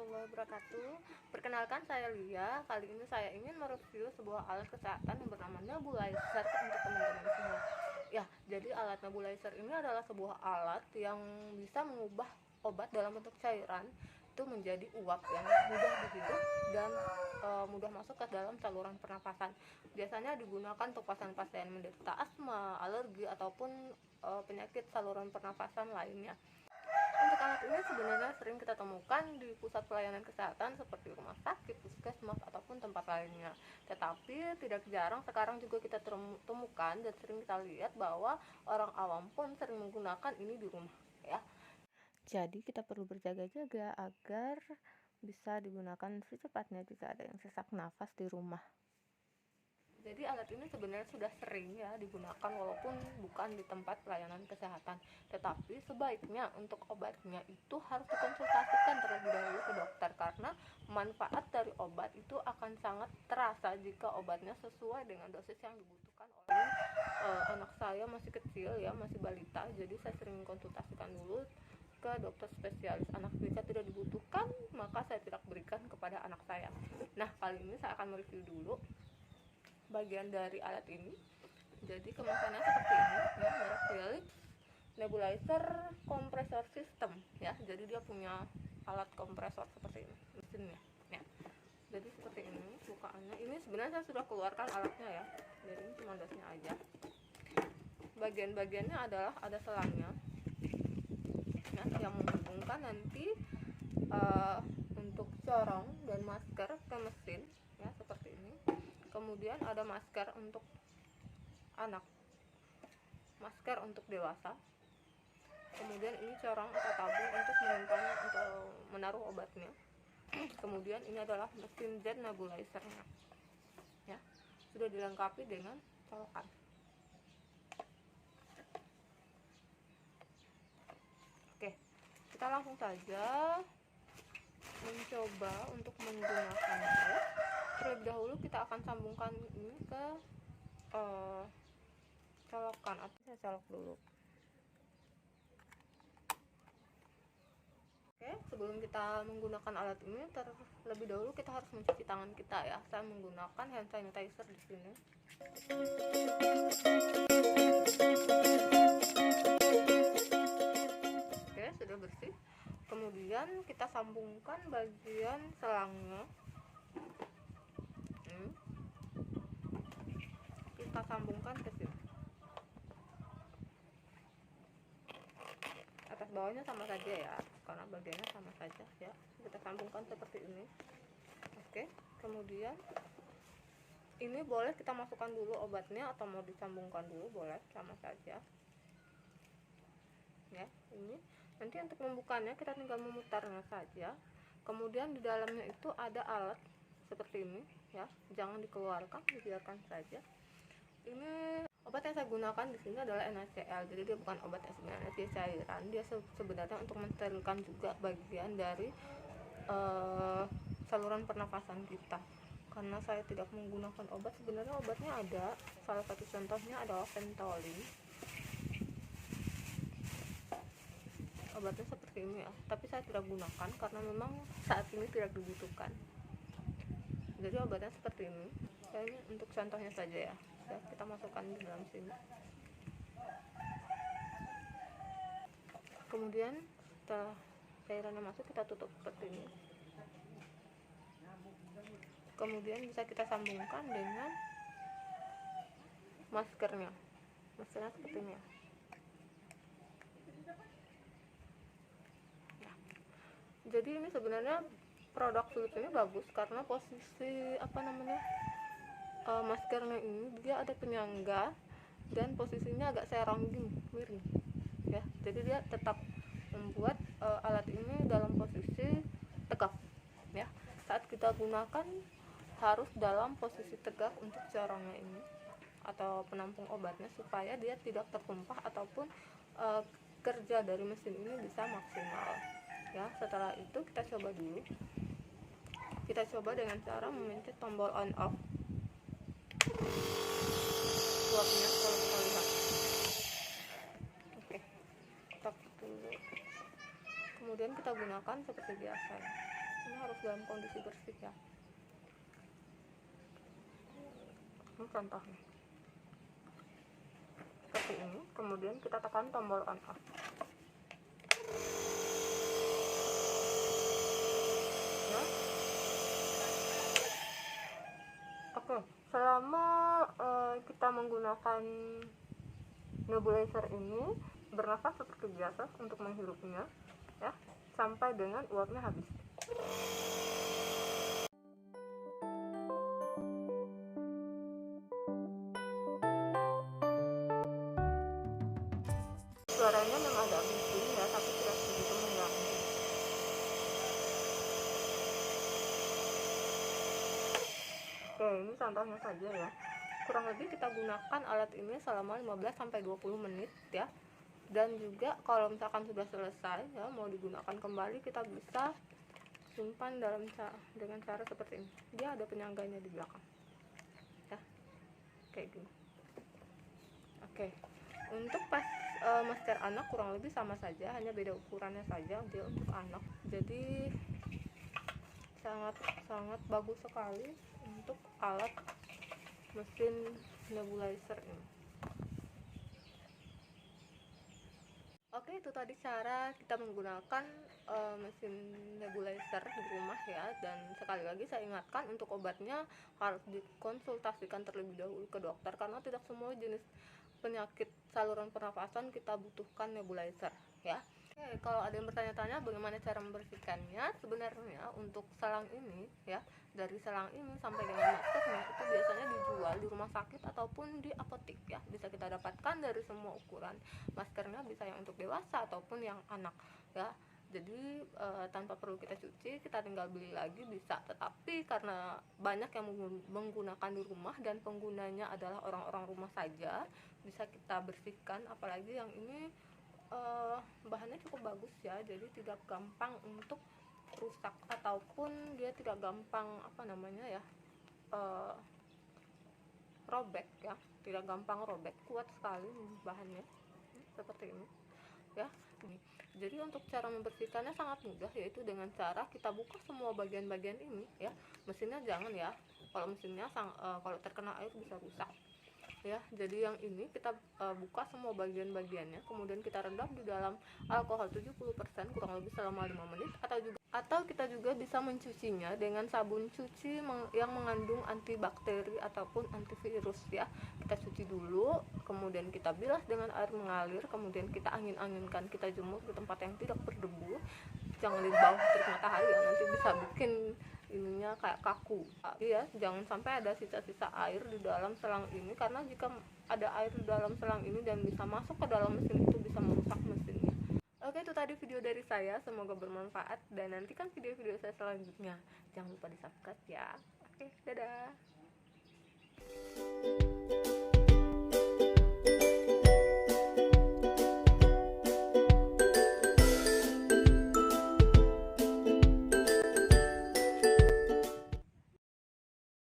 warahmatullahi wabarakatuh. Perkenalkan, saya Lia. Kali ini saya ingin mereview sebuah alat kesehatan yang bernama nebulizer untuk teman-teman semua. Ya, jadi alat nebulizer ini adalah sebuah alat yang bisa mengubah obat dalam bentuk cairan itu menjadi uap yang mudah dihirup dan mudah masuk ke dalam saluran pernafasan. Biasanya digunakan untuk pasien-pasien menderita asma, alergi ataupun penyakit saluran pernafasan lainnya. Untuk alat ini sebenarnya sering kita temukan di pusat pelayanan kesehatan seperti rumah sakit, puskesmas, ataupun tempat lainnya. Tetapi tidak jarang sekarang juga kita temukan dan sering kita lihat bahwa orang awam pun sering menggunakan ini di rumah, ya. Jadi kita perlu berjaga-jaga agar bisa digunakan secepatnya jika ada yang sesak nafas di rumah. Jadi alat ini sebenarnya sudah sering ya digunakan walaupun bukan di tempat pelayanan kesehatan. Tetapi sebaiknya untuk obatnya itu harus dikonsultasikan terlebih dahulu ke dokter, karena manfaat dari obat itu akan sangat terasa jika obatnya sesuai dengan dosis yang dibutuhkan oleh anak saya masih kecil ya, masih balita. Jadi saya sering konsultasikan dulu ke dokter spesialis anak. Jika tidak dibutuhkan, maka saya tidak berikan kepada anak saya. Nah, kali ini saya akan mereview dulu bagian dari alat ini. Jadi kemasannya seperti ini ya, merek Philips nebulizer kompresor system ya. Jadi dia punya alat kompresor seperti ini mesinnya ya. Jadi seperti ini bukaannya. Ini sebenarnya saya sudah keluarkan alatnya ya, jadi ini cuma dosnya aja. Bagian-bagiannya adalah ada selangnya ya, yang menghubungkan nanti untuk corong dan masker ke mesin ya, seperti ini. Kemudian ada masker untuk anak, masker untuk dewasa. Kemudian ini corong atau tabung untuk menyimpan atau menaruh obatnya. Kemudian ini adalah mesin jet nebulizernya ya, sudah dilengkapi dengan colokan. Oke, kita langsung saja mencoba untuk menggunakannya. Terlebih dahulu kita akan sambungkan ini ke colokan, atau saya colok dulu. Oke, sebelum kita menggunakan alat ini, terlebih dahulu kita harus mencuci tangan kita ya. Saya menggunakan hand sanitizer di sini. Oke, sudah bersih. Kemudian kita sambungkan bagian selangnya. Kita sambungkan ke sini. Atas bawahnya sama saja ya, karena bagiannya sama saja ya. Kita sambungkan seperti ini. Oke, kemudian ini boleh kita masukkan dulu obatnya atau mau disambungkan dulu boleh, sama saja ya. Ini nanti untuk membukanya kita tinggal memutarnya saja. Kemudian di dalamnya itu ada alat seperti ini ya, jangan dikeluarkan, dibiarkan saja. Ini obat yang saya gunakan di sini adalah NaCl, jadi dia bukan obat yang sebenarnya, dia cairan. Dia sebenarnya untuk mensterilkan juga bagian dari saluran pernafasan kita. Karena saya tidak menggunakan obat, sebenarnya obatnya ada, salah satu contohnya adalah Ventolin. Obatnya seperti ini ya, tapi saya tidak gunakan karena memang saat ini tidak dibutuhkan. Jadi obatnya seperti ini. Ini untuk contohnya saja ya. Kita masukkan di dalam sini. Kemudian setelah cairannya masuk, kita tutup seperti ini. Kemudian bisa kita sambungkan dengan maskernya. Maskernya seperti ini ya. Jadi ini sebenarnya produk Philips ini bagus karena posisi maskernya ini dia ada penyangga dan posisinya agak serong gini, miring ya. Jadi dia tetap membuat alat ini dalam posisi tegak ya. Saat kita gunakan harus dalam posisi tegak untuk corongnya ini atau penampung obatnya, supaya dia tidak tertumpah ataupun kerja dari mesin ini bisa maksimal ya. Setelah itu kita coba dulu. Kita coba dengan cara memencet tombol on off uapnya kalau kita lihat. Oke, stop dulu. Kemudian kita gunakan seperti biasa. ini harus dalam kondisi bersih ya. Ini contohnya seperti ini, kemudian kita tekan tombol on off. Ya. Oke, selama kita menggunakan nebulizer ini, bernafas seperti biasa untuk menghirupnya ya, sampai dengan uapnya habis. Suaranya memang agak bising ya, tapi tidak begitu mengganggu. Oke, ini contohnya saja ya. Kurang lebih kita gunakan alat ini selama 15-20 menit ya. Dan juga kalau misalkan sudah selesai ya, mau digunakan kembali, kita bisa simpan dengan cara seperti ini. Dia ada penyangganya di belakang ya, kayak gini. Oke, untuk masker anak kurang lebih sama saja, hanya beda ukurannya saja. Dia untuk anak, jadi sangat bagus sekali untuk alat mesin nebulizer ini. Oke, itu tadi cara kita menggunakan mesin nebulizer di rumah ya. Dan sekali lagi saya ingatkan, untuk obatnya harus dikonsultasikan terlebih dahulu ke dokter, karena tidak semua jenis penyakit saluran pernafasan kita butuhkan nebulizer ya. Oke, kalau ada yang bertanya-tanya bagaimana cara membersihkannya, sebenarnya untuk selang ini ya, dari selang ini sampai dengan maskernya itu biasanya dijual di rumah sakit ataupun di apotek ya. Bisa kita dapatkan dari semua ukuran. Maskernya bisa yang untuk dewasa ataupun yang anak ya. Jadi tanpa perlu kita cuci, kita tinggal beli lagi bisa. Tetapi karena banyak yang menggunakan di rumah dan penggunanya adalah orang-orang rumah saja, bisa kita bersihkan. Apalagi yang ini bahannya cukup bagus ya, jadi tidak gampang untuk rusak ataupun dia tidak gampang robek ya, tidak gampang robek, kuat sekali bahannya seperti ini ya. Jadi untuk cara membersihkannya sangat mudah, yaitu dengan cara kita buka semua bagian-bagian ini ya. Mesinnya jangan ya, kalau mesinnya kalau terkena air bisa rusak ya. Jadi yang ini kita buka semua bagian-bagiannya, kemudian kita rendam di dalam alkohol 70% kurang lebih selama 5 menit, atau kita juga bisa mencucinya dengan sabun cuci yang mengandung antibakteri ataupun antivirus ya. Kita cuci dulu, kemudian kita bilas dengan air mengalir, kemudian kita angin-anginkan, kita jemur di tempat yang tidak berdebu, jangan di bawah terik matahari ya, nanti bisa bikin ininya kayak kaku ya. Jangan sampai ada sisa-sisa air di dalam selang ini, karena jika ada air di dalam selang ini dan bisa masuk ke dalam mesin, itu bisa merusak mesinnya. Oke, itu tadi video dari saya, semoga bermanfaat, dan nantikan video-video saya selanjutnya. Jangan lupa di subscribe ya. Oke, dadah.